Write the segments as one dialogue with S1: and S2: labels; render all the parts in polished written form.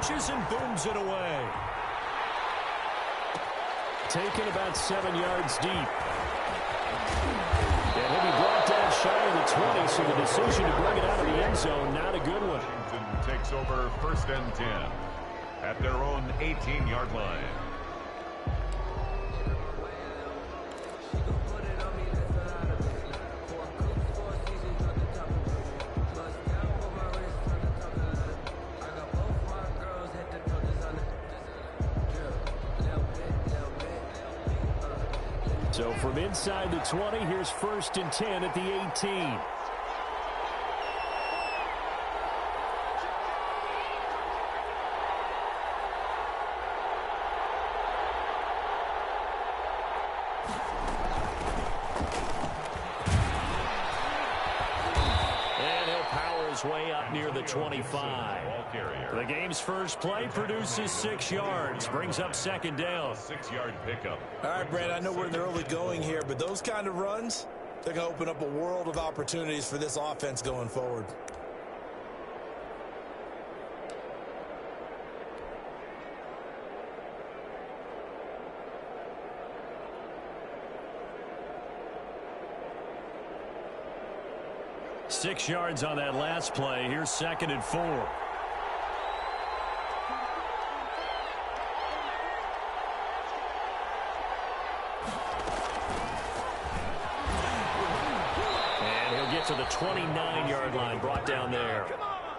S1: reaches and booms it away. Taken about 7 yards deep. And he'll be brought down shy of the 20, so the decision to bring it out of the end zone, not a good one.
S2: Washington takes over 1st and 10 at their own 18-yard line.
S1: So from inside the 20, here's 1st and 10 at the 18. And he'll power his way up near the 25. The game's first play produces 6 yards, brings up 2nd down.
S2: 6-yard pickup.
S3: All right, Brad, I know we're in the early going here, but those kind of runs, they're going to open up a world of opportunities for this offense going forward.
S1: Six yards on that last play. Here's 2nd and 4. And he'll get to the 29-yard line, brought down there.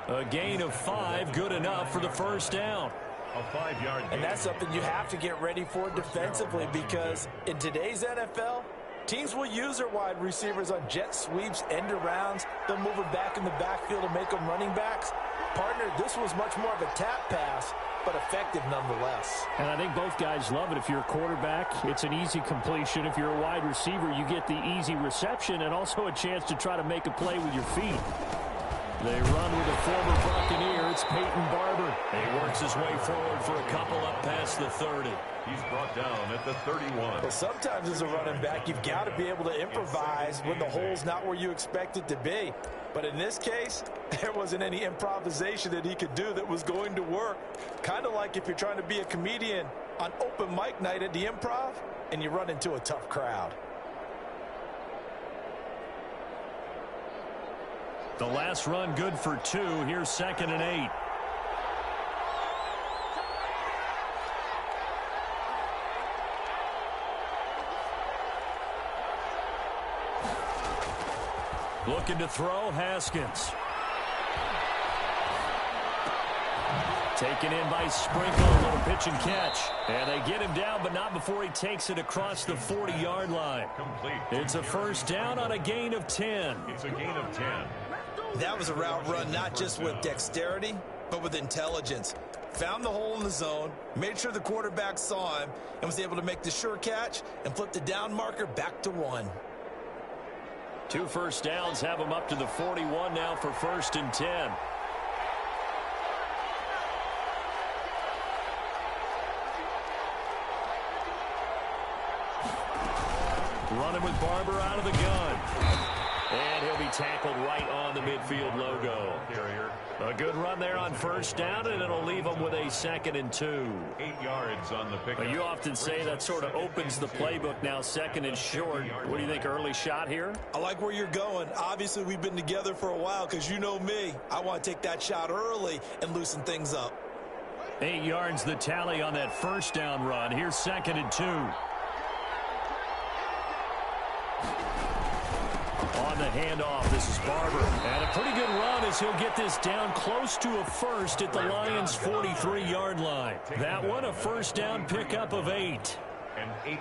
S1: A gain of 5, good enough for the 1st down.
S2: A 5-yard gain.
S3: And that's something you have to get ready for defensively, because in today's NFL, teams will use their wide receivers on jet sweeps, end arounds. They'll move it back in the backfield to make them running backs. Partner, this was much more of a tap pass, but effective nonetheless.
S1: And I think both guys love it. If you're a quarterback, it's an easy completion. If you're a wide receiver, you get the easy reception and also a chance to try to make a play with your feet. They run with a former Buccaneer. It's Peyton Barber. He works his way forward for a couple up past the 30.
S2: He's brought down at the 31.
S3: Well, sometimes as a running back, you've got to be able to improvise when the hole's not where you expect it to be. But in this case, there wasn't any improvisation that he could do that was going to work. Kind of like if you're trying to be a comedian on open mic night at the Improv and you run into a tough crowd.
S1: The last run good for 2. Here's 2nd and 8. Looking to throw, Haskins. Taken in by Sprinkle, a little pitch and catch. And they get him down, but not before he takes it across the 40-yard line.
S2: Complete.
S1: It's a 1st down on a gain of 10.
S2: It's a gain of 10.
S3: That was a route run not just with dexterity, but with intelligence. Found the hole in the zone, made sure the quarterback saw him, and was able to make the sure catch and flip the down marker back to 1.
S1: 2 1st downs have him up to the 41 now for 1st and 10. Running with Barber out of the gun. And he'll be tackled right on the midfield logo. A good run there on 1st down, and it'll leave him with a 2nd and 2.
S2: 8 yards on the pickup.
S1: You often say that sort of opens the playbook now, 2nd and short. What do you think, early shot here?
S3: I like where you're going. Obviously, we've been together for a while because you know me. I want to take that shot early and loosen things up.
S1: 8 yards the tally on that 1st down run. Here's 2nd and 2. On the handoff, this is Barber. And a pretty good run as he'll get this down close to a 1st at the Lions' 43-yard line. That one, a 1st down pickup of 8.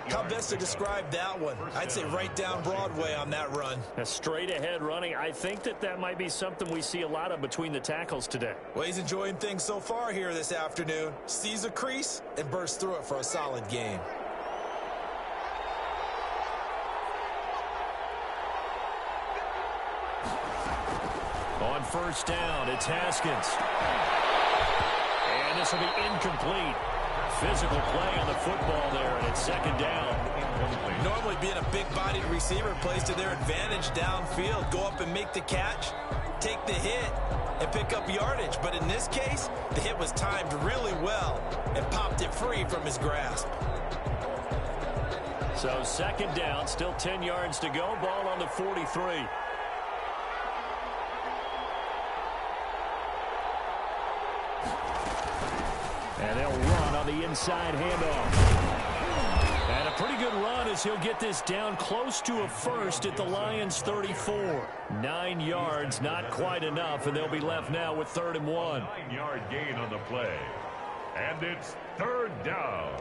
S3: How best to describe that one? I'd say right down Broadway on that run.
S1: A straight-ahead running. I think that might be something we see a lot of between the tackles today.
S3: Well, he's enjoying things so far here this afternoon. Sees a crease and bursts through it for a solid game.
S1: On 1st down, it's Haskins. And this will be incomplete. Physical play on the football there, and it's 2nd down.
S3: Normally being a big-bodied receiver plays to their advantage downfield. Go up and make the catch. take the hit and pick up yardage. But in this case, the hit was timed really well and popped it free from his grasp.
S1: So second down, still 10 yards to go. Ball on the 43. And they'll run on the inside handoff. And a pretty good run as he'll get this down close to a first at the Lions' 34. 9 yards, not quite enough, and they'll be left now with 3rd and 1.
S2: 9-yard gain on the play. And it's 3rd down.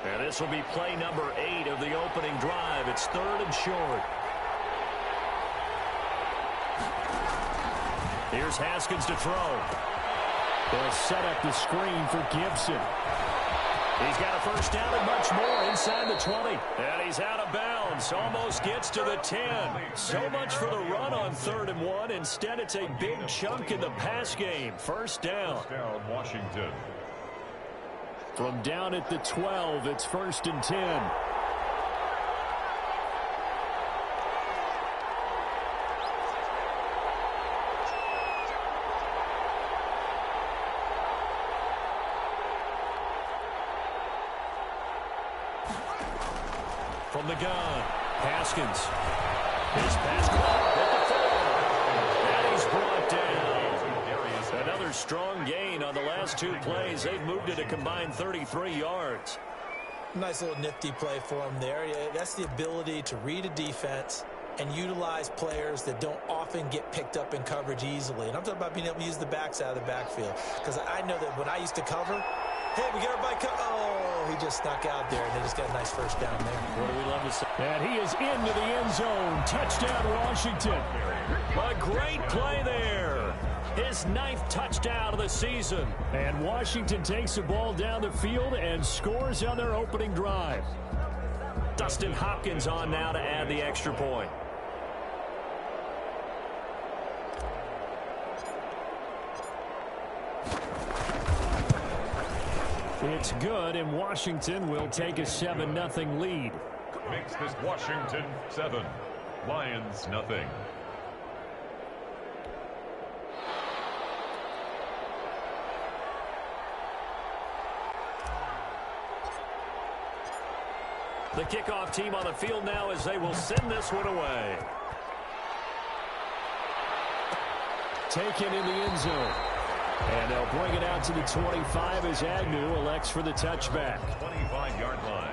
S1: And this will be play number 8 of the opening drive. It's 3rd and short. Here's Haskins to throw. They'll set up the screen for Gibson. He's got a first down and much more inside the 20. And he's out of bounds. Almost gets to the 10. So much for the run on 3rd and 1. Instead, it's a big chunk in the pass game. First down.
S2: First down, Washington.
S1: From down at the 12, it's 1st and 10. From the gun, Haskins. His pass caught at the 4. And he's brought down. Another strong gain on the last 2 plays. They've moved it a combined 33 yards.
S3: Nice little nifty play for him there. That's the ability to read a defense and utilize players that don't often get picked up in coverage easily. And I'm talking about being able to use the backs out of the backfield. Because I know that when I used to cover, hey, we get everybody oh, he just snuck out there, and they just got a nice first down there.
S1: What do we love to see? And he is into the end zone. Touchdown, Washington. A great play there. His 9th touchdown of the season. And Washington takes the ball down the field and scores on their opening drive. Dustin Hopkins on now to add the extra point. It's good, and Washington will take a 7-0 lead.
S2: Makes this Washington 7. Lions nothing.
S1: The kickoff team on the field now as they will send this one away. Taken in the end zone. And they'll bring it out to the 25 as Agnew elects for the touchback.
S2: 25-yard line.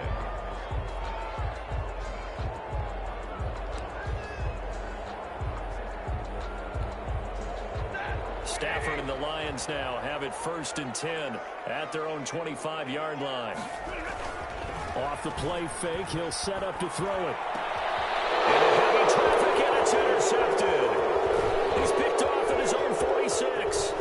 S1: Stafford and the Lions now have it 1st and 10 at their own 25-yard line. Off the play fake, he'll set up to throw it. Into heavy traffic, and it's intercepted. He's picked off at his own 46.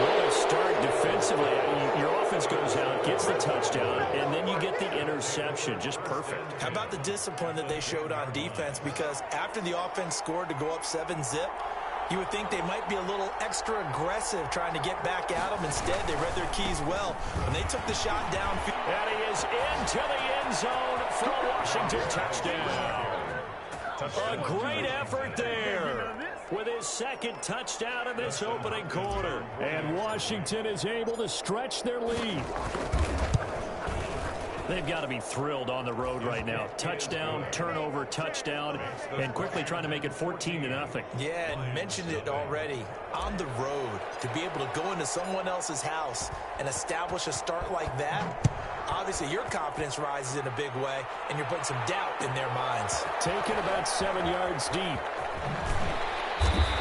S1: What a start defensively. Your offense goes out, gets the touchdown, and then you get the interception. Just perfect.
S3: How about the discipline that they showed on defense? Because after the offense scored to go up 7-zip, you would think they might be a little extra aggressive trying to get back at them. Instead, they read their keys well, and they took the shot downfield.
S1: And he is into the end zone for a Washington touchdown. A great effort there with his 2nd touchdown of this opening quarter. And Washington is able to stretch their lead. They've got to be thrilled on the road right now. Touchdown, turnover, touchdown, and quickly trying to make it 14-0.
S3: Yeah, and mentioned it already. On the road, to be able to go into someone else's house and establish a start like that, obviously your confidence rises in a big way, and you're putting some doubt in their minds.
S1: Taken about 7 yards deep.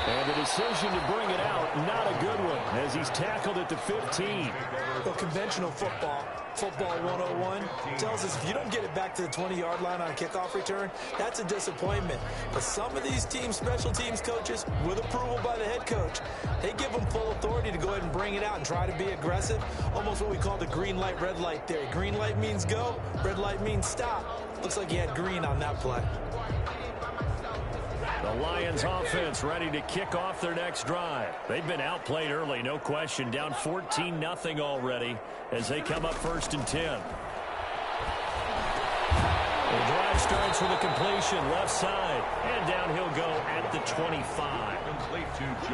S1: And the decision to bring it out, not a good one, as he's tackled at the 15.
S3: Well, conventional football 101, tells us if you don't get it back to the 20-yard line on a kickoff return, that's a disappointment. But some of these teams, special teams coaches, with approval by the head coach, they give them full authority to go ahead and bring it out and try to be aggressive. Almost what we call the green light, red light theory. Green light means go, red light means stop. Looks like he had green on that play.
S1: The Lions offense ready to kick off their next drive. They've been outplayed early, no question. Down 14-0 already as they come up 1st and 10. The drive starts with a completion left side. And down he'll go at the 25.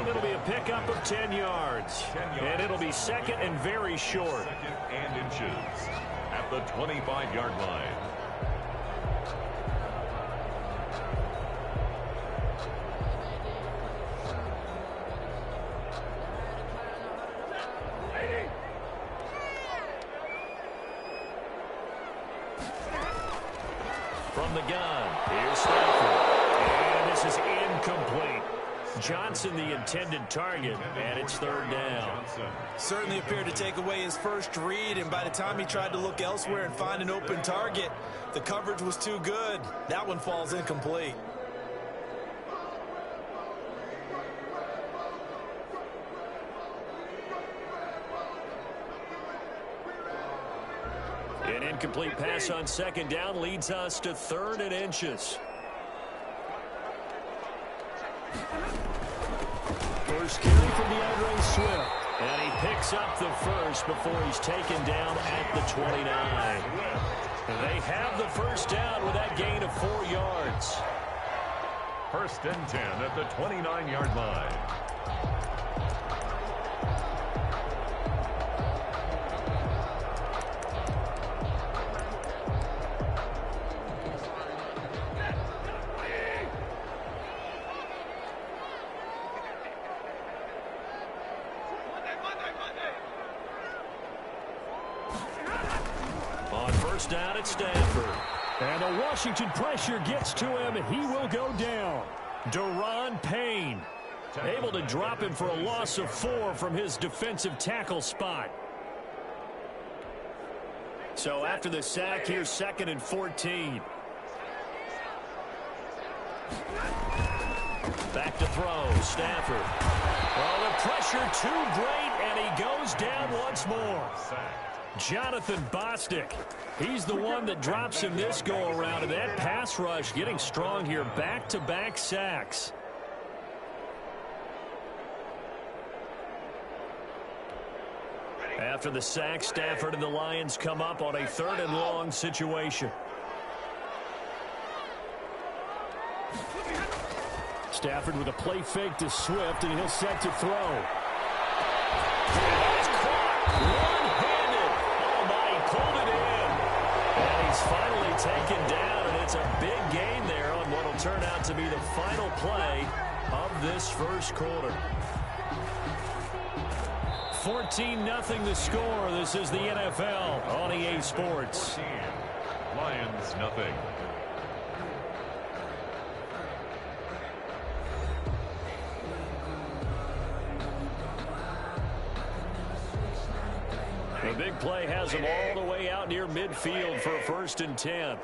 S1: It'll be a pickup of 10 yards. And it'll be 2nd and very short.
S2: 2nd and inches at the 25-yard line.
S1: From the gun, here's Stafford. And this is incomplete. Johnson the intended target, and it's 3rd down.
S3: Certainly appeared to take away his first read, and by the time he tried to look elsewhere and find an open target, the coverage was too good. That one falls incomplete.
S1: An incomplete pass on 2nd down leads us to 3rd and inches. First carry from DeAndre Swift. And he picks up the first before he's taken down at the 29. They have the first down with that gain of 4 yards.
S2: 1st and 10 at the 29-yard line.
S1: Down at Stanford. And the Washington pressure gets to him, and he will go down. Deron Payne able to drop him for a loss of 4 from his defensive tackle spot. So after the sack, here's 2nd and 14. Back to throw, Stafford. Well, the pressure too great, and he goes down once more. Jonathan Bostic. He's the one that drops him this go-around, and that pass rush getting strong here. Back-to-back sacks. After the sack, Stafford and the Lions come up on a 3rd and long situation. Stafford with a play fake to Swift, and he'll set to throw. He's caught one-handed. Oh, my, he pulled it in. And he's finally taken down, and it's a big gain there on what will turn out to be the final play of this first quarter. 14-0 the score. This is the NFL on EA Sports.
S2: Lions nothing.
S1: The big play has him all the way out near midfield for a 1st and 10.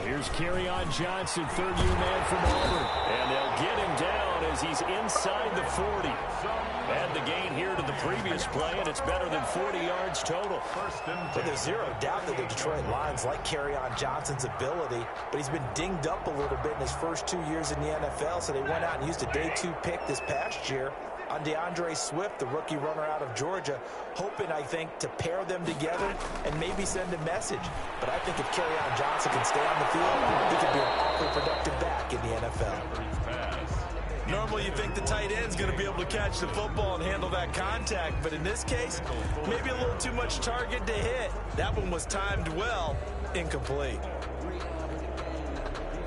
S1: Here's Kerryon Johnson, 3rd-year man from Auburn. And they'll get him down as he's inside the 40. Add the gain here to the previous play, and it's better than 40 yards total.
S3: But there's zero doubt that the Detroit Lions like Kerryon Johnson's ability, but he's been dinged up a little bit in his first 2 years in the NFL, so they went out and used a day 2 pick this past year on DeAndre Swift, the rookie runner out of Georgia, hoping, I think, to pair them together and maybe send a message. But I think if Kerryon Johnson can stay on the field, he could be a awfully productive back in the NFL. Normally you think the tight end's going to be able to catch the football and handle that contact, but in this case, maybe a little too much target to hit. That one was timed well, incomplete.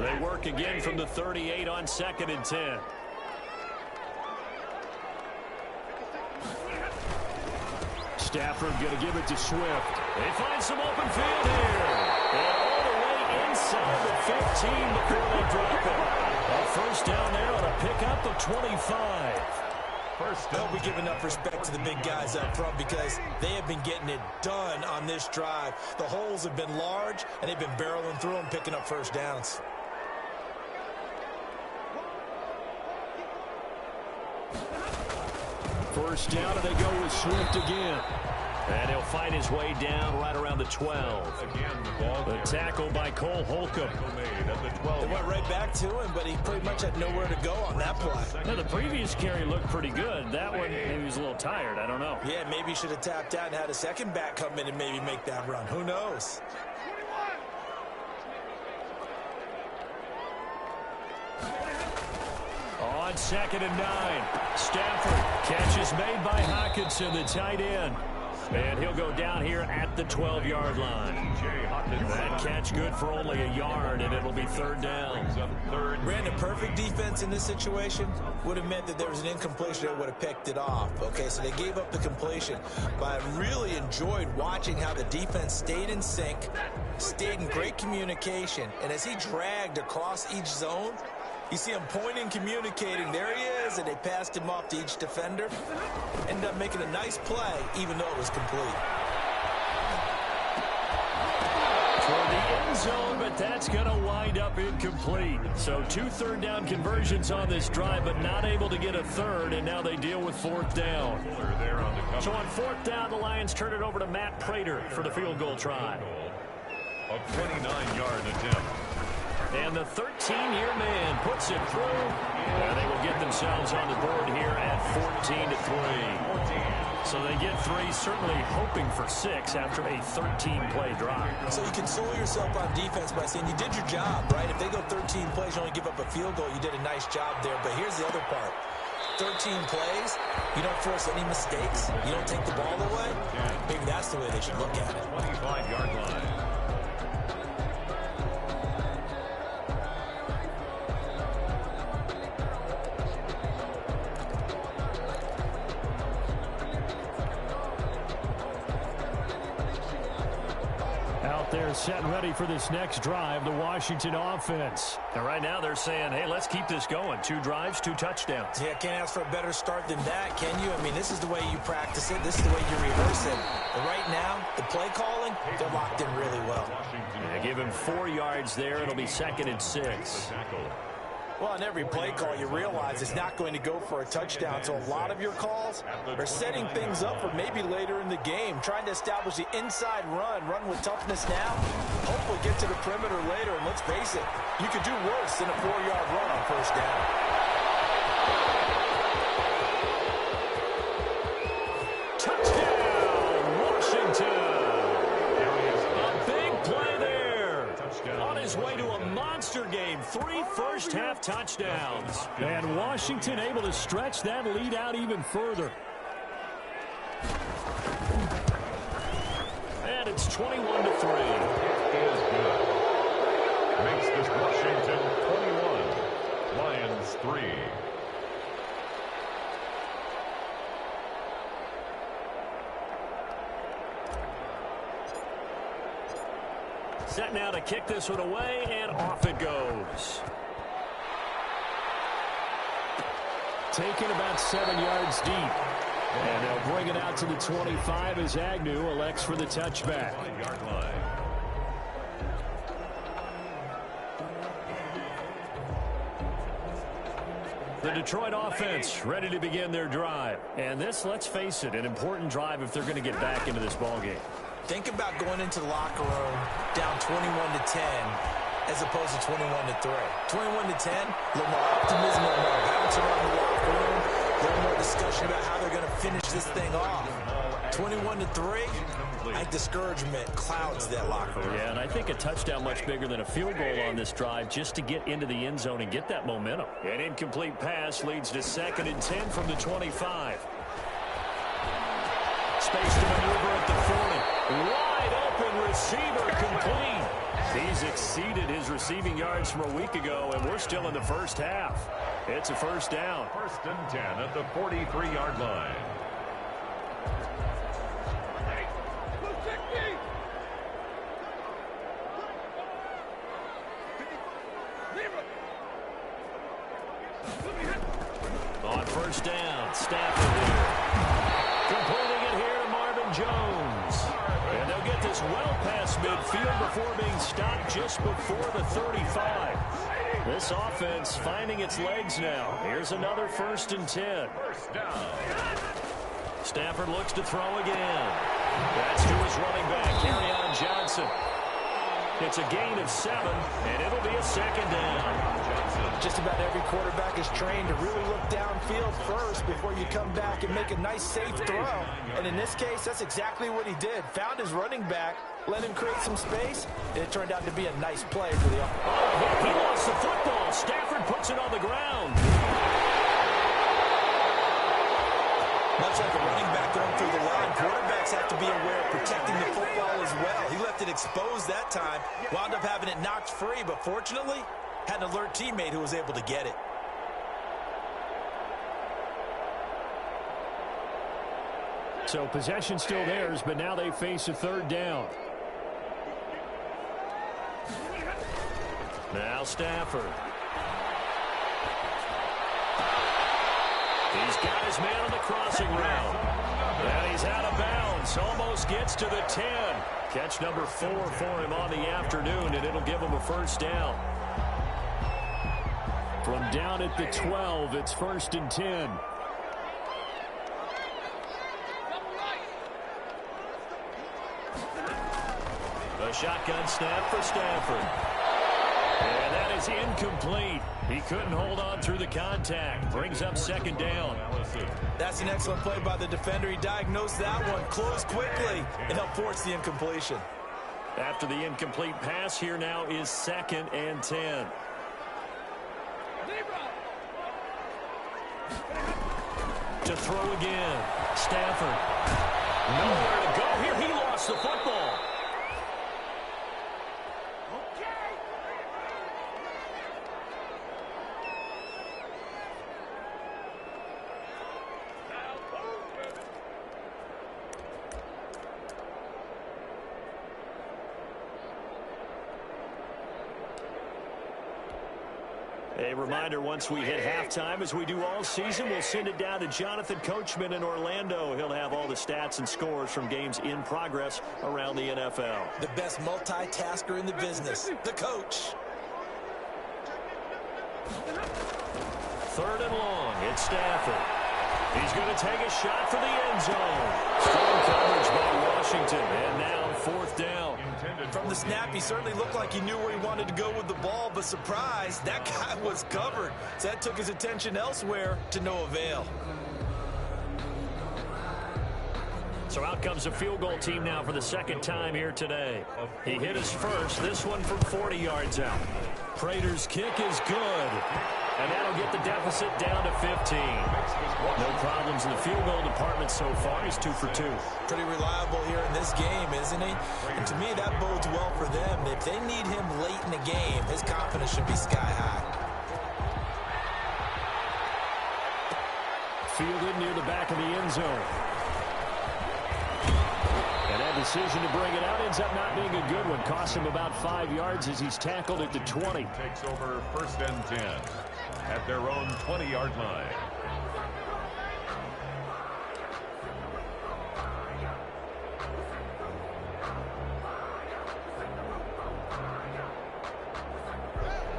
S1: They work again from the 38 on 2nd and 10. Stafford going to give it to Swift. They find some open field here. And all the way inside the 15 before they drop it. A 1st down there on a pickup of 25.
S3: I hope we give enough respect to the big guys up front because they have been getting it done on this drive. The holes have been large, and they've been barreling through them, picking up 1st downs.
S1: First down, and they go with Swift again. And he'll find his way down right around the 12. The tackle by Cole Holcomb.
S3: It went right back to him, but he pretty much had nowhere to go on that play.
S1: Now, the previous carry looked pretty good. That one, maybe he was a little tired. I don't know.
S3: Yeah, maybe he should have tapped out and had a second back come in and maybe make that run. Who knows?
S1: On 2nd and 9, Stafford. Catch is made by Hockenson, the tight end. And he'll go down here at the 12-yard line. That catch good for only a yard, and it'll be 3rd down.
S3: Brandon, perfect defense in this situation would have meant that there was an incompletion that would have picked it off. Okay, so they gave up the completion. But I really enjoyed watching how the defense stayed in sync, stayed in great communication. And as he dragged across each zone, you see him pointing, communicating. There he is, and they passed him off to each defender. Ended up making a nice play, even though it was complete.
S1: For the end zone, but that's going to wind up incomplete. So 2 third-down conversions on this drive, but not able to get a third, and now they deal with 4th down. So on 4th down, the Lions turn it over to Matt Prater for the field goal try.
S2: A 29-yard attempt.
S1: And the 13-year man puts it through. And they will get themselves on the board here at 14-3. So they get 3, certainly hoping for 6 after a 13-play drive.
S3: So you console yourself on defense by saying you did your job, right? If they go 13 plays, you only give up a field goal, you did a nice job there. But here's the other part. 13 plays, you don't force any mistakes, you don't take the ball away. Maybe that's the way they should look at it.
S2: 25-yard line.
S1: They're set and ready for this next drive, the Washington offense. And right now they're saying, hey, let's keep this going. 2 drives, 2 touchdowns.
S3: Yeah, can't ask for a better start than that, can you? I mean, this is the way you practice it. This is the way you rehearse it. But right now, the play calling, they're locked in really well.
S1: Yeah, give him 4 yards there. It'll be 2nd and 6.
S3: Well, on every play call, you realize it's not going to go for a touchdown. So a lot of your calls are setting things up for maybe later in the game, trying to establish the inside run with toughness now. Hopefully get to the perimeter later. And let's face it, you could do worse than a 4-yard run on 1st down.
S1: Touchdown, Washington. A big play there. On his way to a monster game. 3 first-half touchdowns. And Washington able to stretch that lead out even further. And it's 21-3.
S2: Is good. Makes this Washington 21. Lions 3.
S1: Set now to kick this one away, and off it goes. Taken about 7 yards deep. And they'll bring it out to the 25 as Agnew elects for the touchback. The Detroit offense ready to begin their drive. And this, let's face it, an important drive if they're going to get back into this ballgame.
S3: Think about going into the locker room down 21-10 as opposed to 21-3. 21-10, a little more optimism, a little more bounce around the locker room, a little more discussion about how they're going to finish this thing off. 21-3, I think discouragement clouds that locker room.
S1: Yeah, and I think a touchdown much bigger than a field goal on this drive just to get into the end zone and get that momentum. An incomplete pass leads to 2nd and 10 from the 25. Space to maneuver at the 40. Wide open receiver complete. He's exceeded his receiving yards from a week ago, and we're still in the first half. It's a 1st down.
S2: 1st and 10 at the 43-yard line.
S1: On 1st down, Stafford here. Completing it here to Marvin Jones. And they'll get this well past midfield before being stopped just before the 35. This offense finding its legs now. Here's another 1st and 10.
S2: First down.
S1: Stafford looks to throw again. That's to his running back, Kerryon Johnson. It's a gain of 7, and it'll be a second down.
S3: Just about every quarterback is trained to really look downfield first before you come back and make a nice, safe throw. And in this case, that's exactly what he did. Found his running back, let him create some space, and it turned out to be a nice play for the offense.
S1: Oh, he lost the football. Stafford puts it on the ground.
S3: Much like a running back going through the line, quarterbacks have to be aware of protecting the football as well. He left it exposed that time, wound up having it knocked free, but fortunately, had an alert teammate who was able to get it.
S1: So possession still theirs, but now they face a third down. Now Stafford. He's got his man on the crossing route. And he's out of bounds. Almost gets to the 10. Catch number 4 for him on the afternoon, and it'll give him a first down. From down at the 12, it's 1st and 10. A shotgun snap for Stafford. And that is incomplete. He couldn't hold on through the contact. Brings up second down.
S3: That's an excellent play by the defender. He diagnosed that one, closed quickly, and helped force the incompletion.
S1: After the incomplete pass, here now is 2nd and 10. To throw again. Stafford. Nowhere to go here. He lost the football. A reminder, once we hit halftime, as we do all season, we'll send it down to Jonathan Coachman in Orlando. He'll have all the stats and scores from games in progress around the NFL.
S3: The best multitasker in the business, the coach.
S1: 3rd and long, it's Stafford. He's going to take a shot for the end zone. Strong coverage by Washington, and now 4th down.
S3: From the snap, he certainly looked like he knew where he wanted to go with the ball, but surprise, that guy was covered. So that took his attention elsewhere to no avail.
S1: So out comes a field goal team now for the 2nd time here today. He hit his first, this one from 40 yards out. Prater's kick is good. And that'll get the deficit down to 15. No problems in the field goal department so far. He's 2 for 2.
S3: Pretty reliable here in this game, isn't he? And to me, that bodes well for them. If they need him late in the game, his confidence should be sky high.
S1: Fielded near the back of the end zone. And that decision to bring it out ends up not being a good one. Costs him about 5 yards as he's tackled at the 20.
S2: Takes over 1st and 10 at their own 20-yard line.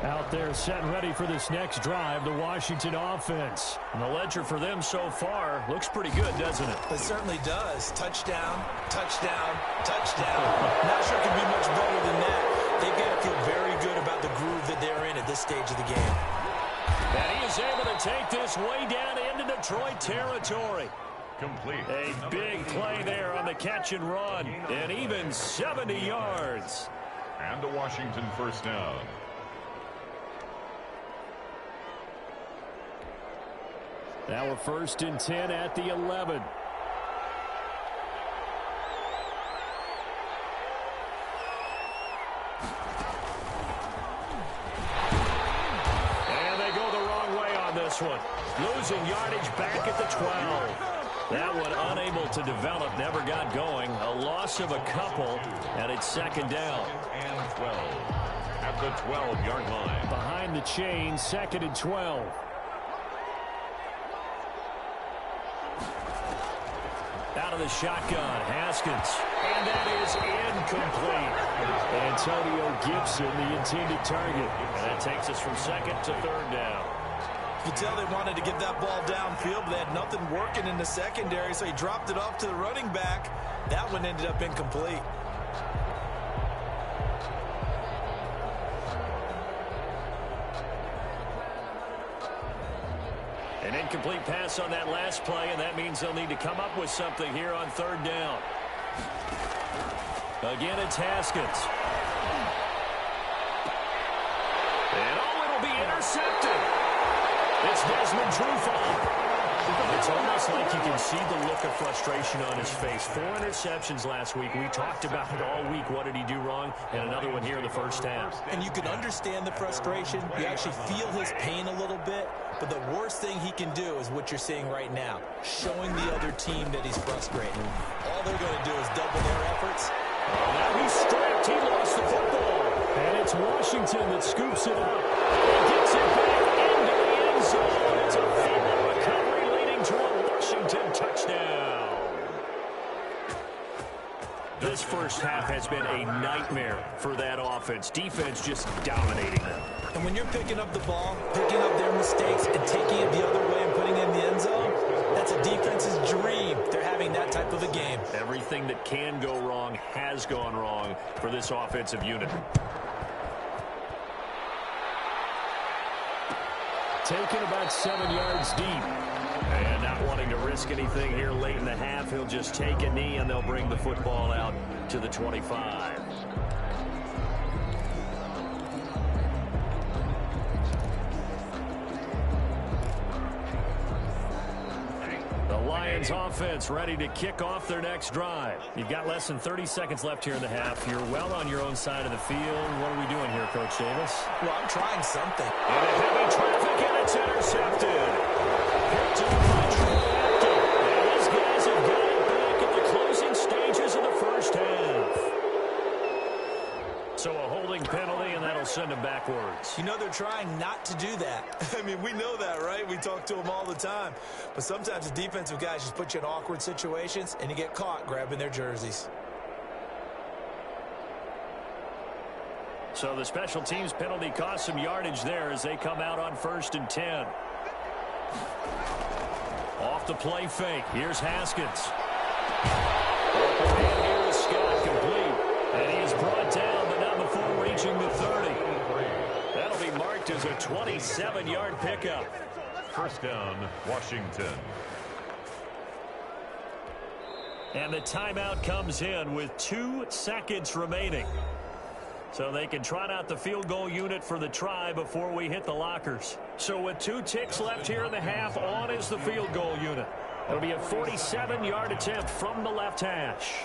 S1: Out there set and ready for this next drive, the Washington offense. And the ledger for them so far looks pretty good, doesn't it?
S3: It certainly does. Touchdown, touchdown, touchdown. Not sure it can be much better than that. They've got to feel very good about the groove that they're in at this stage of the game.
S1: And he is able to take this way down into Detroit territory.
S2: Complete.
S1: A big play there on the catch and run. And even 70 yards.
S2: And a Washington first down.
S1: Now we're 1st and 10 at the 11. And they go the wrong way on this one. Losing yardage back at the 12. That one unable to develop, never got going. A loss of a couple, and it's 2nd down.
S2: And 12 at the 12-yard line.
S1: Behind the chain, 2nd and 12. Out of the shotgun, Haskins. And that is incomplete. Antonio Gibson, the intended target. And that takes us from 2nd to 3rd down.
S3: You could tell they wanted to get that ball downfield, but they had nothing working in the secondary, so he dropped it off to the running back. That one ended up incomplete.
S1: An incomplete pass on that last play, and that means they'll need to come up with something here on third down. Again, it's Haskins. And it'll be intercepted. It's Desmond Trufant. It's almost like you can see the look of frustration on his face. 4 interceptions last week. We talked about it all week. What did he do wrong? And another one here in the first half.
S3: And you can understand the frustration. You actually feel his pain a little bit. But the worst thing he can do is what you're seeing right now, showing the other team that he's frustrated. All they're going to do is double their efforts.
S1: Now he's stripped. He lost the football. And it's Washington that scoops it up. And gets it back into the end zone. It's a fumble recovery leading to a Washington touchdown. This first half has been a nightmare for that offense. Defense just dominating them.
S3: And when you're picking up the ball, picking up their mistakes, and taking it the other way and putting it in the end zone, that's a defense's dream. They're having that type of a game.
S1: Everything that can go wrong has gone wrong for this offensive unit. Taken about 7 yards deep. And not wanting to risk anything here late in the half, he'll just take a knee and they'll bring the football out to the 25. Lions offense ready to kick off their next drive. You've got less than 30 seconds left here in the half. You're well on your own side of the field. What are we doing here, Coach Davis?
S3: Well, I'm trying something.
S1: And a heavy traffic, and it's intercepted. Picked up by Troy Apke. And these guys have got it back in the closing stages of the first half. So a holding penalty, and that'll send them backwards.
S3: You know, they're trying not to do that. I mean, we know that, right? We talk to them all the time. But sometimes the defensive guys just put you in awkward situations, and you get caught grabbing their jerseys.
S1: So the special teams penalty cost some yardage there as they come out on 1st and 10. Off the play fake. Here's Haskins. And here is Scott, complete. And he is brought down, but not before reaching the 30. That'll be marked as a 27-yard pickup.
S2: First down, Washington.
S1: And the timeout comes in with 2 seconds remaining. So they can trot out the field goal unit for the try before we hit the lockers. So with 2 ticks left here in the half, on is the field goal unit. It'll be a 47-yard attempt from the left hash.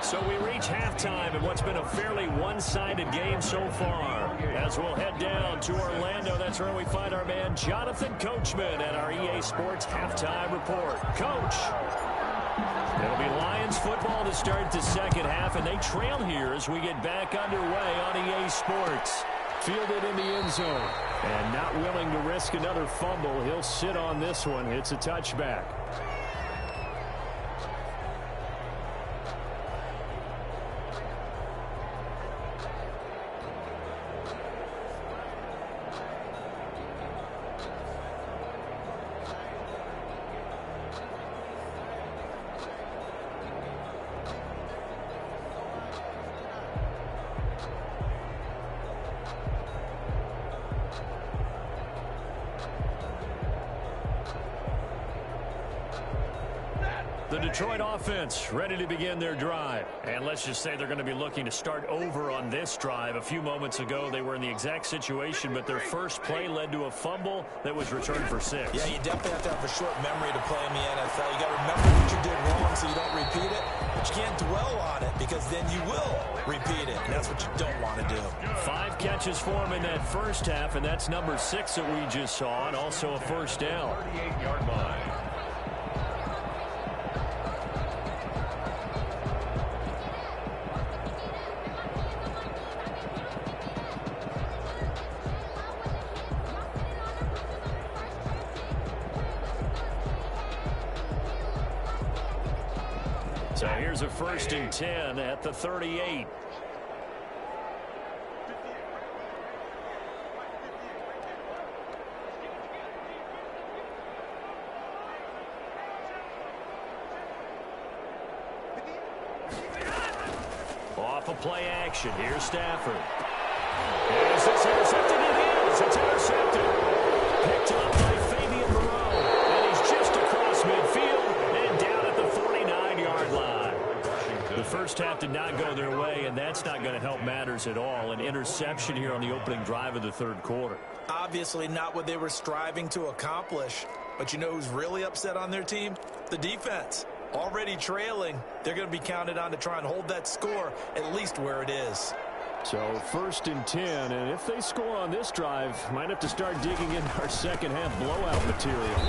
S1: So we reach halftime in what's been a fairly one-sided game so far. As we'll head down to Orlando, that's where we find our man Jonathan Coachman at our EA Sports Halftime Report. Coach, it'll be Lions football to start the second half, and they trail here as we get back underway on EA Sports. Fielded in the end zone, and not willing to risk another fumble. He'll sit on this one. It's a touchback. The Detroit offense ready to begin their drive. And let's just say they're going to be looking to start over on this drive. A few moments ago, they were in the exact situation, but their first play led to a fumble that was returned for 6.
S3: Yeah, you definitely have to have a short memory to play in the NFL. You got to remember what you did wrong so you don't repeat it. But you can't dwell on it because then you will repeat it. And that's what you don't want to do.
S1: 5 catches for him in that first half, and that's number 6 that we just saw, and also a first down.
S2: 38-yard line.
S1: So here's a 1st and 10 at the 38. Off of play action. Here's Stafford. Is this intercepted? It is. It's intercepted. Picked up by Fabian Moreau. And he's just across midfield and down at the 49-yard line. The first half did not go their way, and that's not going to help matters at all. An interception here on the opening drive of the third quarter.
S3: Obviously not what they were striving to accomplish. But you know who's really upset on their team? The defense. Already trailing, they're going to be counted on to try and hold that score at least where it is.
S1: So 1st and 10, and if they score on this drive, might have to start digging in our second half blowout material.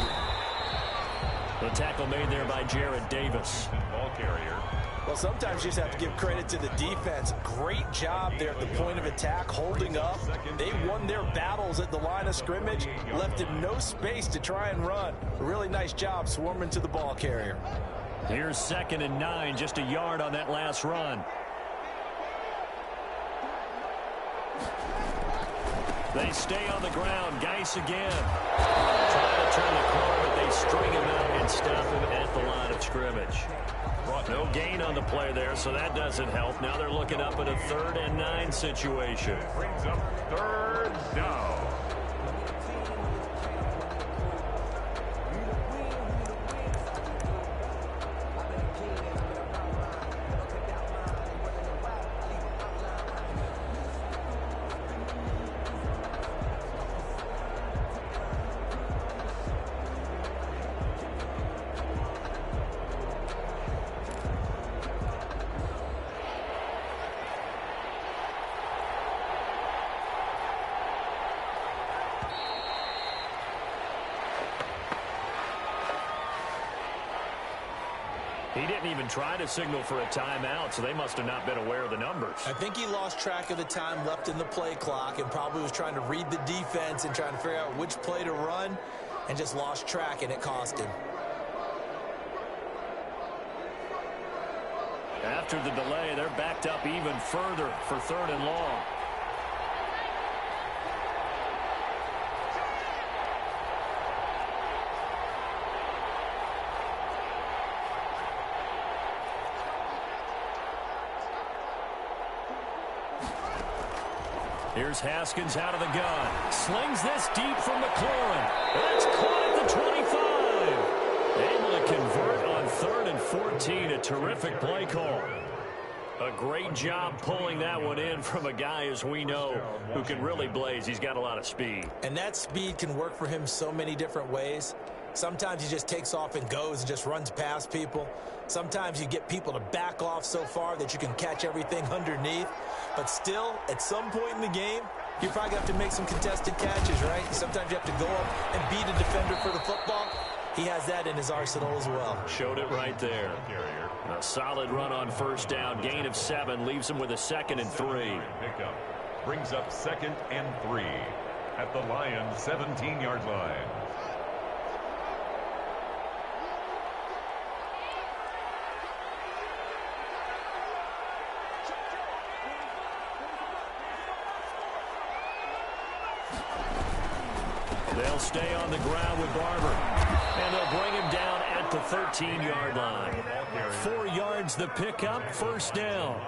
S1: The tackle made there by Jared Davis.
S2: Ball carrier.
S3: Well, sometimes you just have to give credit to the defense. Great job there at the point of attack, holding up. They won their battles at the line of scrimmage, left him no space to try and run. A really nice job swarming to the ball carrier.
S1: Here's 2nd and 9, just a yard on that last run. They stay on the ground. Geis again. Trying to turn the corner, but they string him out and stop him at the line of scrimmage. No gain on the play there, so that doesn't help. Now they're looking up at a 3rd and 9 situation.
S2: Brings up 3rd down.
S1: He didn't even try to signal for a timeout, so they must have not been aware of the numbers.
S3: I think he lost track of the time left in the play clock and probably was trying to read the defense and trying to figure out which play to run and just lost track, and it cost him.
S1: After the delay, they're backed up even further for 3rd and long. Here's Haskins out of the gun. Slings this deep from McLaurin. That's caught at the 25. Able to convert on 3rd and 14. A terrific play call. A great job pulling that one in from a guy, as we know, who can really blaze. He's got a lot of speed.
S3: And that speed can work for him so many different ways. Sometimes he just takes off and goes and just runs past people. Sometimes you get people to back off so far that you can catch everything underneath. But still, at some point in the game, you probably have to make some contested catches, right? Sometimes you have to go up and beat a defender for the football. He has that in his arsenal as well.
S1: Showed it right there. A solid run on 1st down. Gain of 7 leaves him with a 2nd and 3.
S2: Pickup brings up 2nd and 3 at the Lions' 17-yard line.
S1: They'll stay on the ground with Barber. And they'll bring him down at the 13-yard line. 4 yards the pickup, 1st down.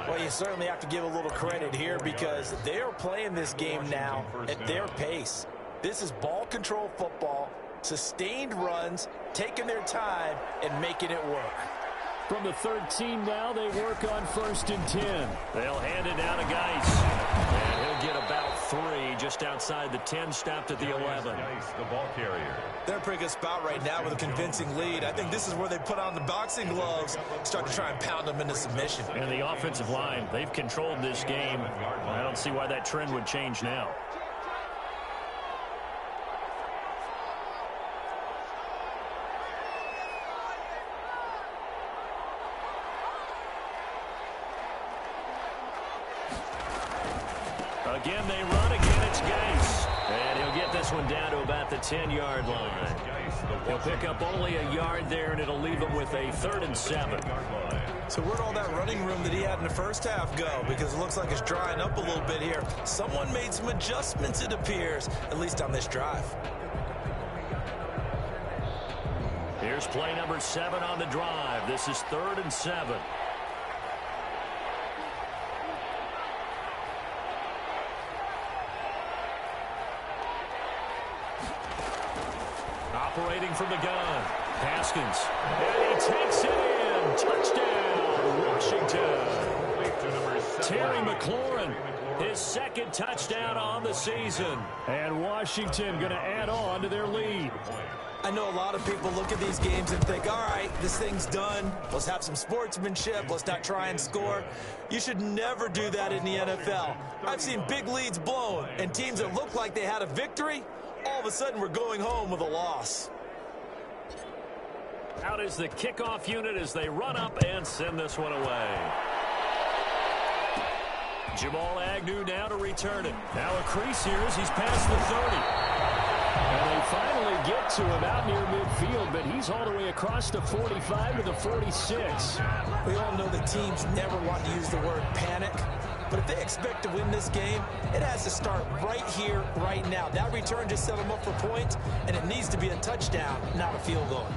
S3: Well, you certainly have to give a little credit here because they are playing this game now at their pace. This is ball control football, sustained runs, taking their time, and making it work.
S1: From the 13 now, they work on 1st and 10. They'll hand it down to Geis. And he'll get about 3 just outside the 10, stopped at the 11.
S2: Geis, the ball carrier.
S3: They're in a pretty good spot right now with a convincing lead. I think this is where they put on the boxing gloves, start to try and pound them into submission.
S1: And the offensive line, they've controlled this game. I don't see why that trend would change now. Again, they run. Again, it's Geis. And he'll get this this one down to about the 10-yard line. He'll pick up only a yard there, and it'll leave him with a 3rd and 7.
S3: So where'd all that running room that he had in the first half go? Because it looks like it's drying up a little bit here. Someone made some adjustments, it appears, at least on this drive.
S1: Here's play number 7 on the drive. This is 3rd and 7. Operating from the gun, Haskins, and he takes it in. Touchdown, Washington. Terry McLaurin, his 2nd touchdown on the season. And Washington going to add on to their lead.
S3: I know a lot of people look at these games and think, all right, this thing's done. Let's have some sportsmanship. Let's not try and score. You should never do that in the NFL. I've seen big leads blown, and teams that look like they had a victory, all of a sudden we're going home with a loss.
S1: Out is the kickoff unit as they run up and send this one away. Jamal Agnew now to return it. Now a crease here as he's past the 30. And they finally get to him out near midfield, but he's all the way across the 45 to the 46.
S3: We all know that teams never want to use the word panic, but if they expect to win this game, it has to start right here, right now. That return just set them up for points, and it needs to be a touchdown, not a field goal.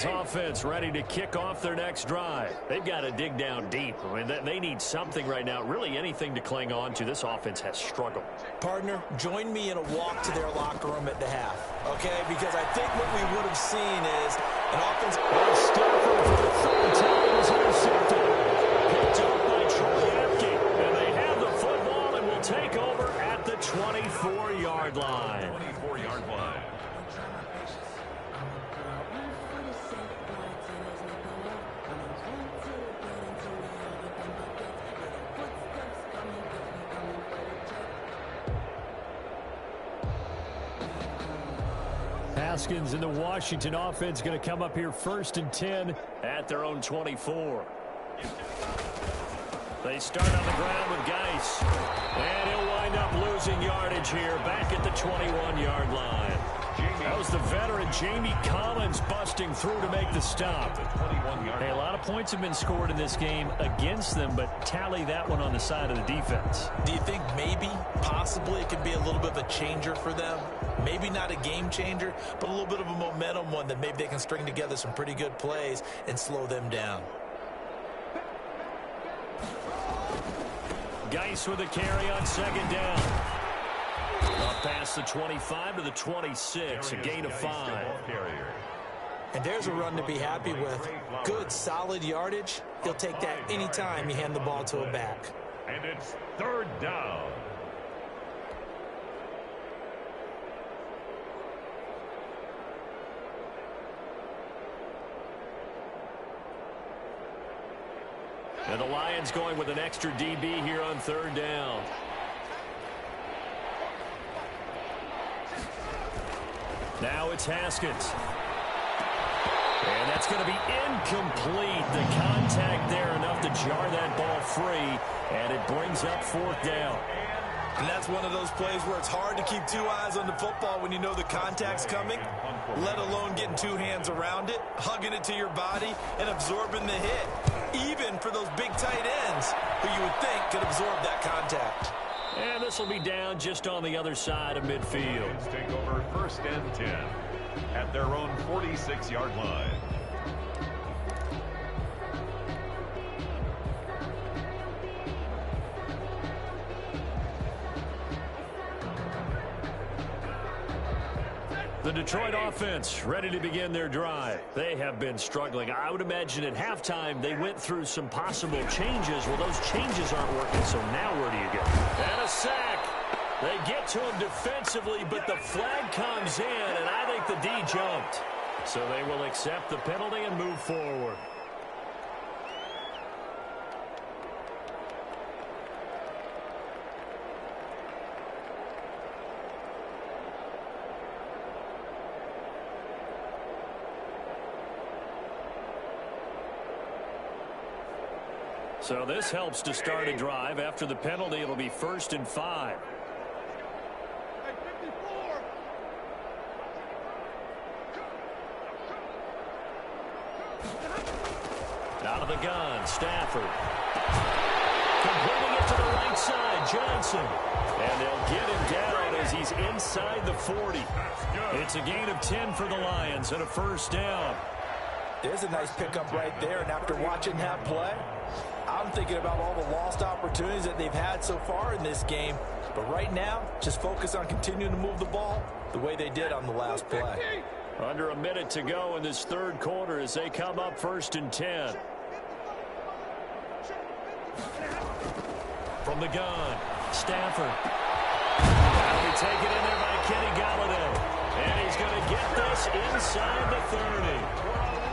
S1: Offense ready to kick off their next drive. They've got to dig down deep. I mean, they need something right now, really anything to cling on to. This offense has struggled.
S3: Partner, join me in a walk to their locker room at the half, okay? Because I think what we would have seen is an offense.
S1: Stafford for the 3rd time is intercepted. Picked up by Troy Apke. And they have the football and will take over at the 24-yard line.
S2: 24-yard line.
S1: Haskins and the Washington offense going to come up here 1st and 10 at their own 24. They start on the ground with Geis. And he'll wind up losing yardage here back at the 21-yard line. That was the veteran Jamie Collins busting through to make the stop. Hey, a lot of points have been scored in this game against them, but tally that one on the side of the defense.
S3: Do you think maybe, possibly, it could be a little bit of a changer for them? Maybe not a game changer, but a little bit of a momentum one that maybe they can string together some pretty good plays and slow them down.
S1: Geis with a carry on 2nd down. Up past the 25 to the 26, a gain of 5.
S3: And there's a run to be happy with. Good, solid yardage. He'll take that anytime you hand the ball to a back.
S2: And it's 3rd down.
S1: And the Lions going with an extra DB here on 3rd down. Now it's Haskins. And that's going to be incomplete. The contact there enough to jar that ball free. And it brings up 4th down.
S3: And that's one of those plays where it's hard to keep 2 eyes on the football when you know the contact's coming, let alone getting 2 hands around it, hugging it to your body, and absorbing the hit. Even for those big tight ends who you would think could absorb that contact.
S1: And this will be down just on the other side of midfield.
S2: Lions take over 1st and 10 at their own 46-yard line.
S1: The Detroit offense ready to begin their drive. They have been struggling. I would imagine at halftime they went through some possible changes. Well, those changes aren't working, so now where do you go? And a sack. They get to him defensively, but the flag comes in, and I think the D jumped. So they will accept the penalty and move forward. So this helps to start a drive. After the penalty, it'll be 1st and 5. Out of the gun, Stafford. Completing it to the right side, Johnson. And they'll get him down as he's inside the 40. It's a gain of 10 for the Lions and a 1st down.
S3: There's a nice pickup right there, and after watching that play, I'm thinking about all the lost opportunities that they've had so far in this game. But right now, just focus on continuing to move the ball the way they did on the last play.
S1: Under a minute to go in this 3rd quarter as they come up 1st and 10. From the gun, Stafford. That'll be taken in there by Kenny Galladay. And he's going to get this inside the 30.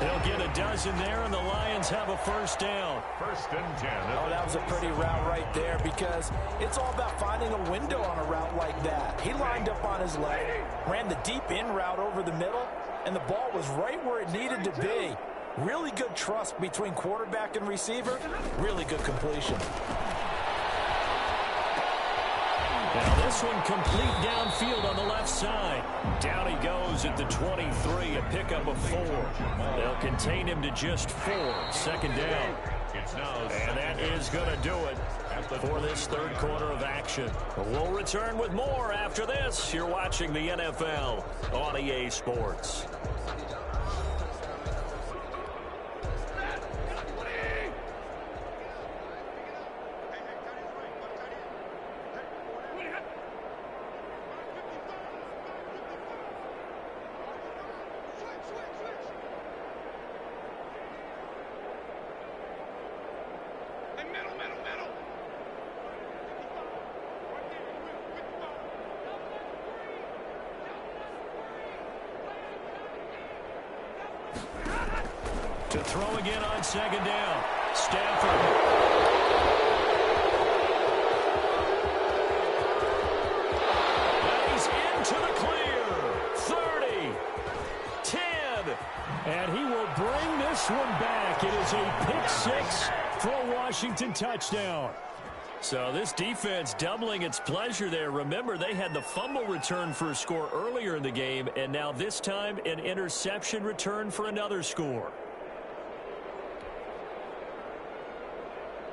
S1: They'll get a dozen there, and the Lions have a 1st down.
S2: 1st and 10.
S3: Oh, that was a pretty route right there because it's all about finding a window on a route like that. He lined up on his leg, ran the deep in route over the middle, and the ball was right where it needed to be. Really good trust between quarterback and receiver. Really good completion.
S1: Now this one complete downfield on the left side. Down he goes at the 23, a pickup of 4. They'll contain him to just 4. 2nd down. And that is going to do it for this 3rd quarter of action. We'll return with more after this. You're watching the NFL on EA Sports. To throw again on 2nd down. Stafford. And he's into the clear. 30. 10. And he will bring this one back. It is a pick 6 for a Washington touchdown. So this defense doubling its pleasure there. Remember, they had the fumble return for a score earlier in the game, and now this time an interception return for another score.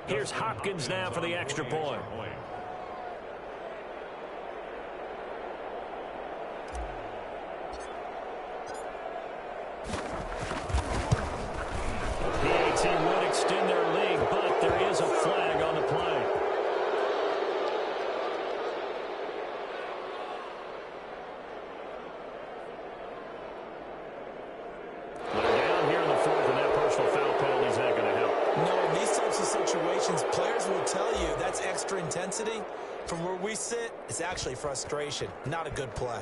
S1: Here's Hopkins now for the extra point. PAT would extend their lead, but there is a flag on the play. They're down here in the 4th, and that personal foul penalty is not going to help.
S3: No, in these types of situations, players will tell you that's extra intensity. From where we sit, it's actually frustration. Not a good play.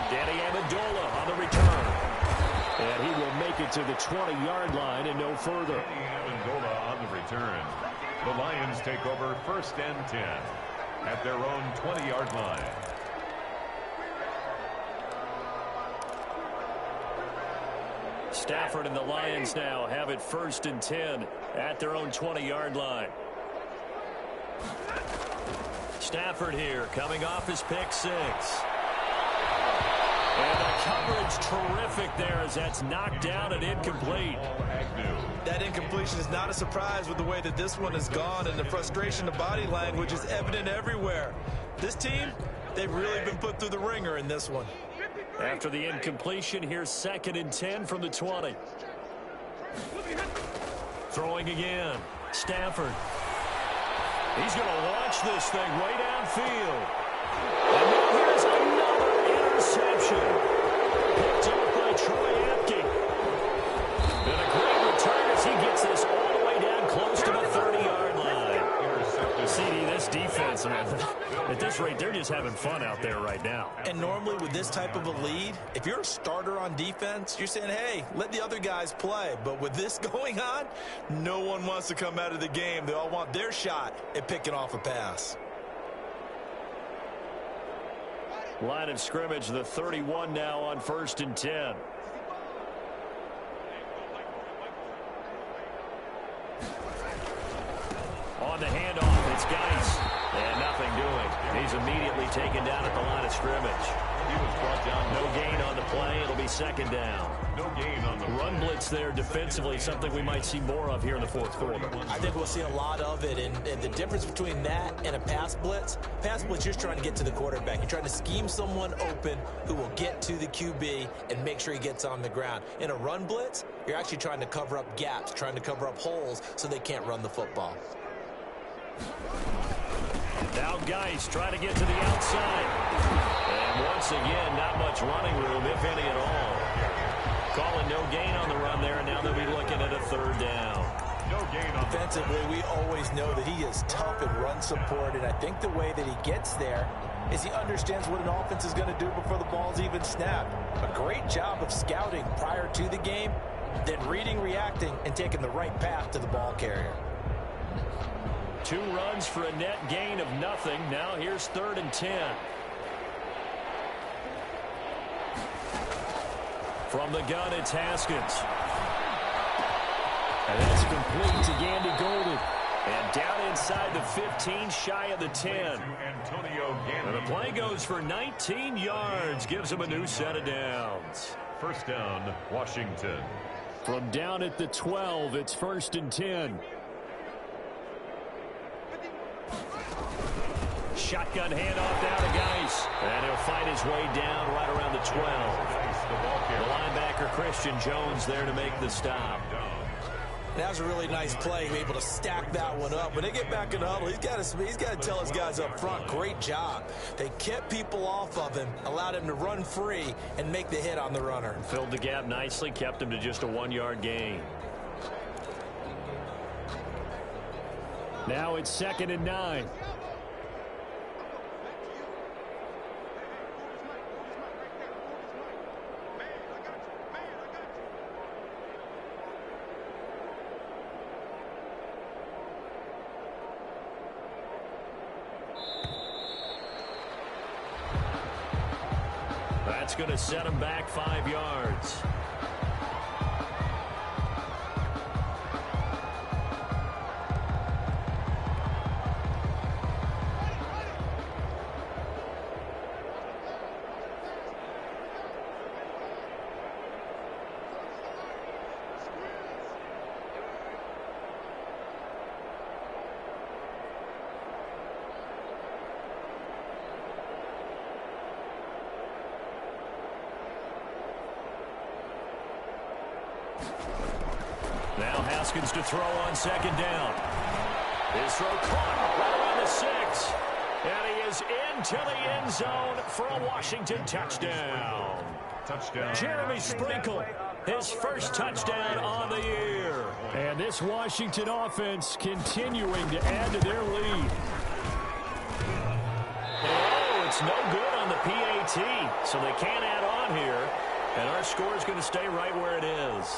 S1: Danny Amendola on the return. And he will make it to the 20-yard line and no further.
S2: Danny Amendola on the return. The Lions take over 1st and 10 at their own 20-yard line.
S1: Stafford and the Lions now have it 1st and 10 at their own 20-yard line. Stafford here coming off his pick 6. And the coverage terrific there as that's knocked down and incomplete.
S3: That incompletion is not a surprise with the way that this one has gone, and the frustration of body language is evident everywhere. This team, they've really been put through the ringer in this one.
S1: After the incompletion, here's 2nd and 10 from the 20. Throwing again. Stafford. He's going to launch this thing way downfield. And now here's another interception. Picked up by Troy Apke. And a great return as he gets this all the way down close to the 30-yard line. CD, this defense, man, at this rate, they're just having fun out there right now.
S3: And normally with this type of a lead, if you're a starter on defense, you're saying, hey, let the other guys play. But with this going on, no one wants to come out of the game. They all want their shot at picking off a pass.
S1: Line of scrimmage, the 31 now on 1st and 10. he's immediately taken down at the line of scrimmage.
S2: He was brought down.
S1: No gain on the play. It'll be second down.
S2: No gain on the
S1: Run blitz there defensively, something we might see more of here in the fourth quarter.
S3: I think we'll see a lot of it, and the difference between that and a pass blitz, you're just trying to get to the quarterback. You're trying to scheme someone open who will get to the QB and make sure he gets on the ground. In a run blitz, you're actually trying to cover up gaps, trying to cover up holes so they can't run the football.
S1: Now Geis trying to get to the outside. And once again, not much running room, if any at all. Calling no gain on the run there, and now they'll be looking at a third down.
S2: No gain on
S3: Defensively, we always know that he is tough in run support, and I think the way that he gets there is he understands what an offense is going to do before the ball's even snapped. A great job of scouting prior to the game, then reading, reacting, and taking the right path to the ball carrier.
S1: 2 runs for a net gain of nothing. Now here's 3rd and 10. From the gun, it's Haskins. And that's complete to Gandy Golden. And down inside the 15, shy of the 10. And the play goes for 19 yards. Gives him a new set of downs.
S2: First down, Washington.
S1: From down at the 12, it's 1st and 10. Shotgun handoff down to Geis. And he'll fight his way down right around the 12. The linebacker, Christian Jones, there to make the stop.
S3: That was a really nice play, able to stack that one up. When they get back in the huddle, he's got to tell his guys up front, great job. They kept people off of him, allowed him to run free and make the hit on the runner.
S1: Filled the gap nicely, kept him to just a 1-yard gain. Now it's 2nd and 9. That's going to set him back 5 yards. Now Haskins to throw on 2nd down. His throw caught right around the 6. And he is into the end zone for a Washington touchdown. Jeremy Sprinkle, his first touchdown on the year. And this Washington offense continuing to add to their lead. Oh, it's no good on the PAT, so they can't add on here. And our score is going to stay right where it is.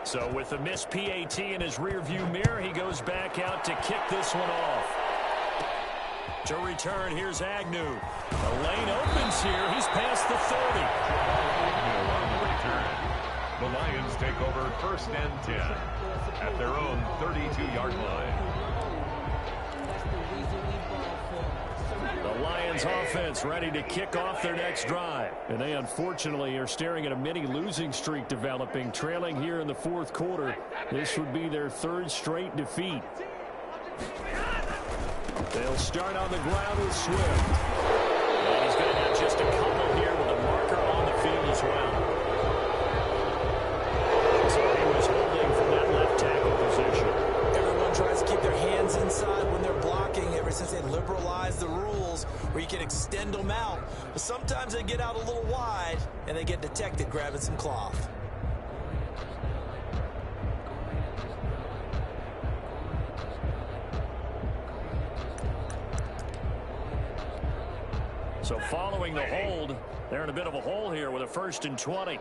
S1: So with the missed PAT in his rearview mirror, he goes back out to kick this one off. To return, here's Agnew. The lane opens here. He's past the 30.
S2: On the return. The Lions take over 1st and 10 at their own 32-yard line.
S1: The Lions offense ready to kick off their next drive. And they unfortunately are staring at a mini losing streak developing, trailing here in the 4th quarter. This would be their 3rd straight defeat. They'll start on the ground with Swift. And he's going to have just a couple here with a marker on the field as well. So he was holding from that left tackle position.
S3: Everyone tries to keep their hands inside when they're blocking ever since they liberalized the rules where you can extend them out. But sometimes they get out a little wide and they get detected grabbing some cloth.
S1: So following the hold, they're in a bit of a hole here with a 1st and 20.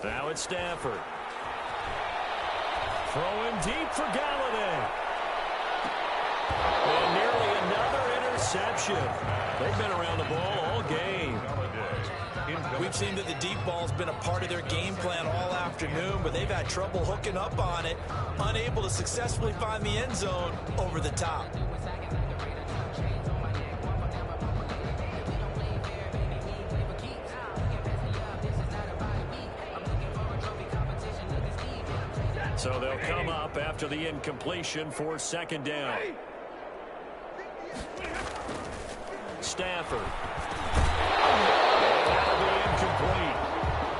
S1: Now it's Stafford. Throwing deep for Galladay. And nearly another interception. They've been around the ball all game.
S3: We've seen that the deep ball's been a part of their game plan all afternoon, but they've had trouble hooking up on it, unable to successfully find the end zone over the top.
S1: So they'll come up after the incompletion for 2nd down. Stafford. That'll be incomplete.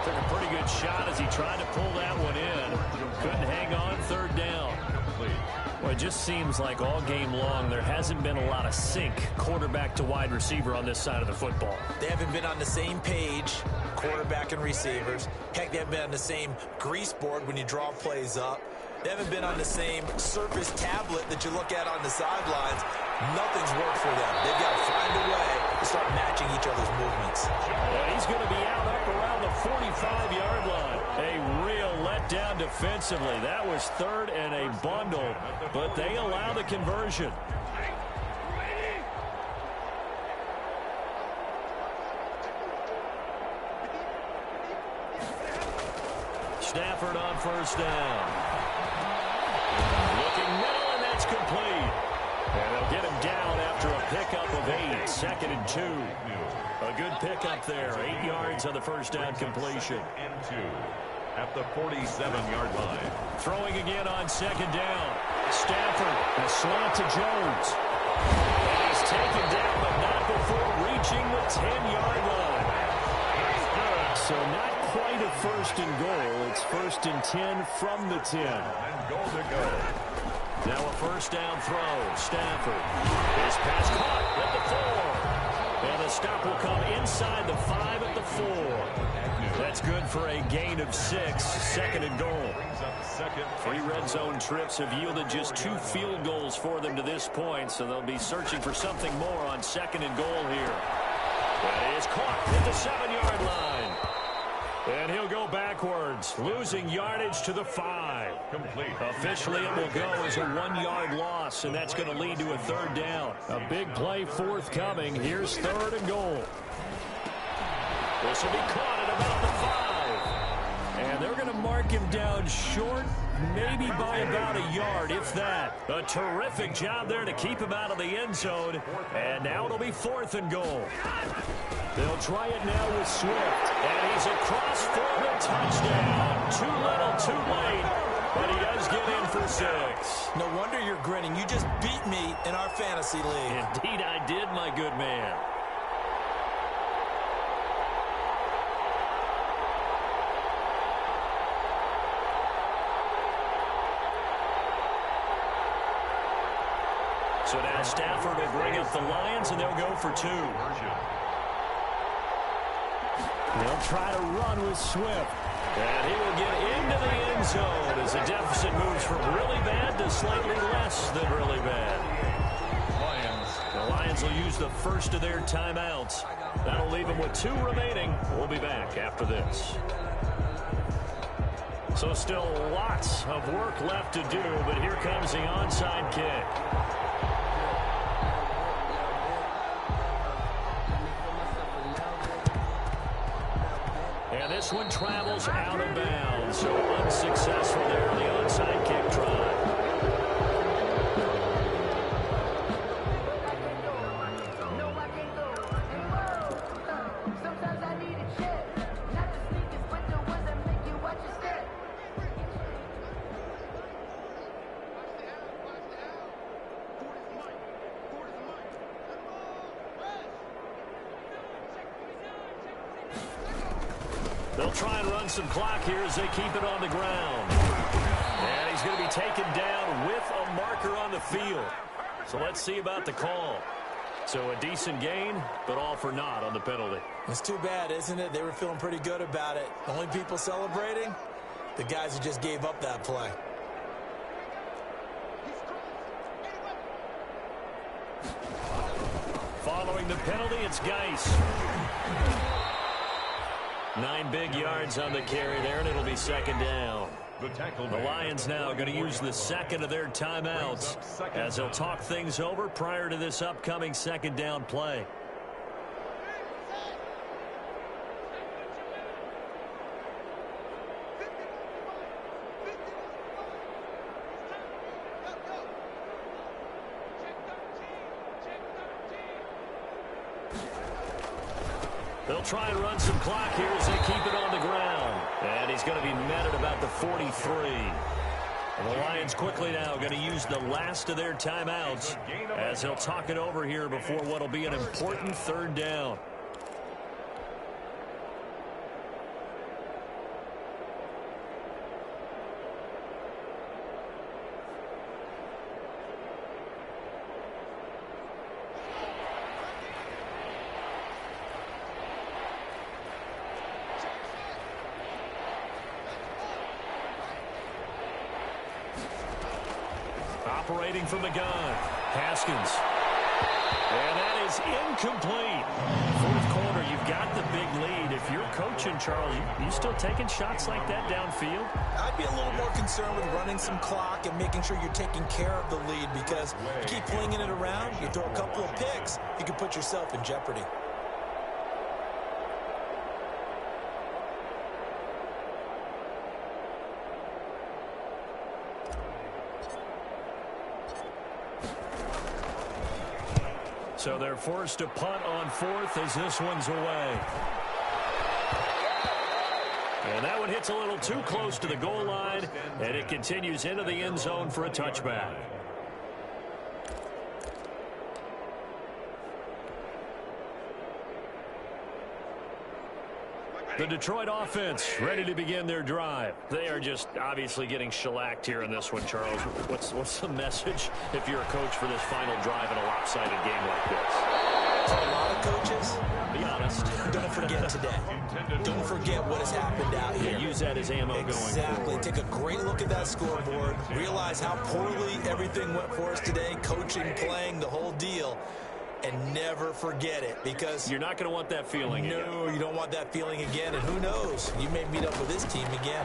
S1: Took a pretty good shot as he tried to pull that one in. Couldn't hang on. 3rd down. Well, it just seems like all game long there hasn't been a lot of sync quarterback to wide receiver on this side of the football.
S3: They haven't been on the same page, quarterback and receivers. Heck, they haven't been on the same grease board when you draw plays up. They haven't been on the same surface tablet that you look at on the sidelines. Nothing's worked for them. They've got to find a way to start matching each other's movements.
S1: And he's going to be out up around the 45-yard line. A real letdown defensively. That was 3rd and a bundle, but they allow the conversion. Stafford on 1st down. Looking middle, and that's complete. And they'll get him down after a pickup of 8. 2nd and 2. A good pickup there. 8 yards on the 1st down completion.
S2: And 2 at the 47-yard line.
S1: Throwing again on 2nd down. Stafford, a slant to Jones. And he's taken down, but not before reaching the 10-yard line. So not quite a 1st and goal. It's 1st and 10 from the 10.
S2: And goal to go.
S1: Now a 1st down throw. Stafford. His pass caught at the 4. And the stop will come inside the 5 at the 4. That's good for a gain of 6. 2nd and goal. 3 red zone trips have yielded just 2 field goals for them to this point, so they'll be searching for something more on 2nd and goal here. That is caught at the 7-yard line. And he'll go backwards, losing yardage to the 5.
S2: Complete.
S1: Officially, it will go as a 1-yard loss, and that's going to lead to a 3rd down. A big play forthcoming. Here's 3rd and goal. This will be caught at about the 5. And they're going to mark him down short, maybe by about a yard, if that. A terrific job there to keep him out of the end zone. And now it'll be 4th and goal. They'll try it now with Swift. And he's across for the touchdown. Too little, too late. But he does get in for 6.
S3: No wonder you're grinning. You just beat me in our fantasy league.
S1: Indeed I did, my good man. So now Stafford will bring up the Lions, and they'll go for 2. They'll try to run with Swift. And he will get into the end zone as the deficit moves from really bad to slightly less than really bad. The Lions will use the first of their timeouts. That'll leave them with 2 remaining. We'll be back after this. So still lots of work left to do, but here comes the onside kick. And this one travels out of bounds, so unsuccessful there on the onside kick try. They'll try and run some clock here as they keep it on the ground. And he's going to be taken down with a marker on the field. So let's see about the call. So a decent gain, but all for naught on the penalty.
S3: It's too bad, isn't it? They were feeling pretty good about it. The only people celebrating, the guys who just gave up that play.
S1: Following the penalty, it's Geis. 9 big yards on the carry there, and it'll be second down. The Lions now going to use the second of their timeouts as they'll talk things over prior to this upcoming second down play. They'll try and run some clock here as they keep it on the ground. And he's going to be met at about the 43. And the Lions quickly now going to use the last of their timeouts as they'll talk it over here before what will be an important third down. Operating from the gun, Haskins. And that is incomplete. Fourth quarter, you've got the big lead. If you're coaching, Charles, you still taking shots like that downfield?
S3: I'd be a little more concerned with running some clock and making sure you're taking care of the lead, because you keep flinging it around, you throw a couple of picks, you can put yourself in jeopardy.
S1: So they're forced to punt on fourth as this one's away. And that one hits a little too close to the goal line, and it continues into the end zone for a touchback. The Detroit offense ready to begin their drive. They are just obviously getting shellacked here in this one, Charles. What's the message if you're a coach for this final drive in a lopsided game like this?
S3: For a lot of coaches,
S1: be honest.
S3: Don't forget today. Don't forget what has happened out here.
S1: Yeah, use that as ammo going
S3: Exactly. Take a great look at that scoreboard. Realize how poorly everything went for us today. Coaching, playing, the whole deal. And never forget it, because
S1: you're not going to want that feeling again.
S3: No, you don't want that feeling again. And who knows? You may meet up with this team again.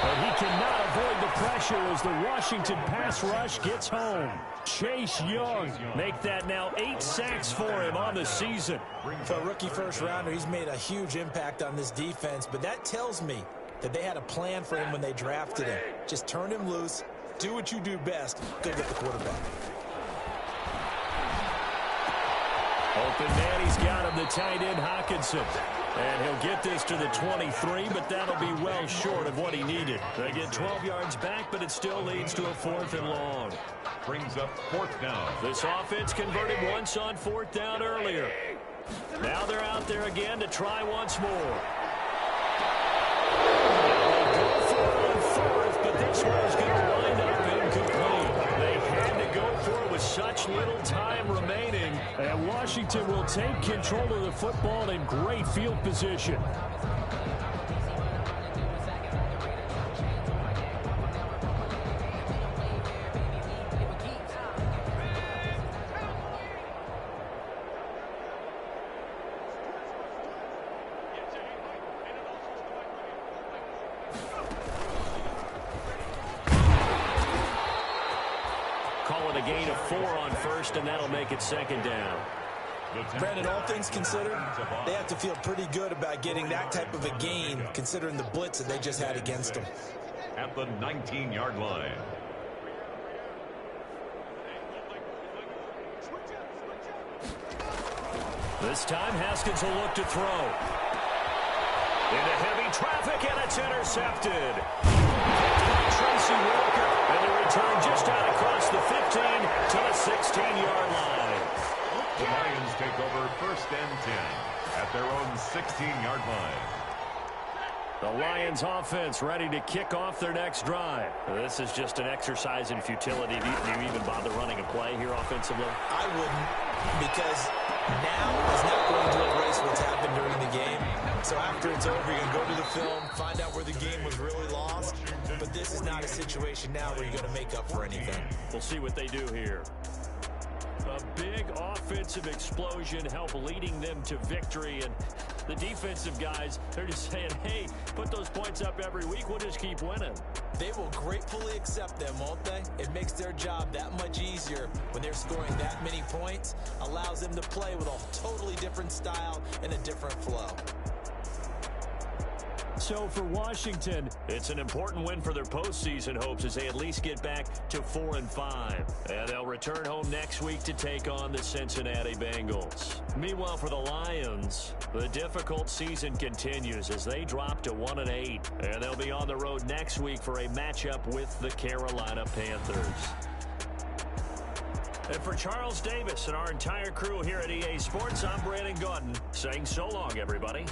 S1: But he cannot avoid the pressure as the Washington pass rush gets home. Chase Young make that now 8 sacks for him on the season.
S3: For a rookie first rounder, he's made a huge impact on this defense. But that tells me that they had a plan for him when they drafted him. Just turn him loose, do what you do best, go get the quarterback.
S1: Open man, he's got him, the tight end, Hawkinson. And he'll get this to the 23, but that'll be well short of what he needed. They get 12 yards back, but it still leads to a 4th and long.
S2: Brings up 4th down.
S1: This offense converted once on 4th down earlier. Now they're out there again to try once more. They go for it on 4th, but this one is going to wind up incomplete. They had to go for it with such little time remaining. And Washington will take control of the football in great field position. Call it a gain of 4 on first, and that'll make it second down.
S3: Brandon, all things considered, they have to feel pretty good about getting that type of a gain, considering the blitz that they just had against them.
S2: At the 19-yard line.
S1: This time, Haskins will look to throw. Into heavy traffic, and it's intercepted. Tracy Walker, and the return just out across the 15 to the 16-yard line.
S2: The Lions take over 1st and 10 at their own 16-yard line.
S1: The Lions offense ready to kick off their next drive. This is just an exercise in futility. Do you even bother running a play here offensively?
S3: I wouldn't, because now is not going to erase what's happened during the game. So after it's over, you can go to the film, find out where the game was really lost. But this is not a situation now where you're going to make up for anything.
S1: We'll see what they do here. A big offensive explosion helped leading them to victory. And the defensive guys, they're just saying, hey, put those points up every week. We'll just keep winning.
S3: They will gratefully accept them, won't they? It makes their job that much easier when they're scoring that many points. Allows them to play with a totally different style and a different flow.
S1: So for Washington, it's an important win for their postseason hopes as they at least get back to 4-5. And they'll return home next week to take on the Cincinnati Bengals. Meanwhile, for the Lions, the difficult season continues as they drop to 1-8. And they'll be on the road next week for a matchup with the Carolina Panthers. And for Charles Davis and our entire crew here at EA Sports, I'm Brandon Gaudin saying so long, everybody.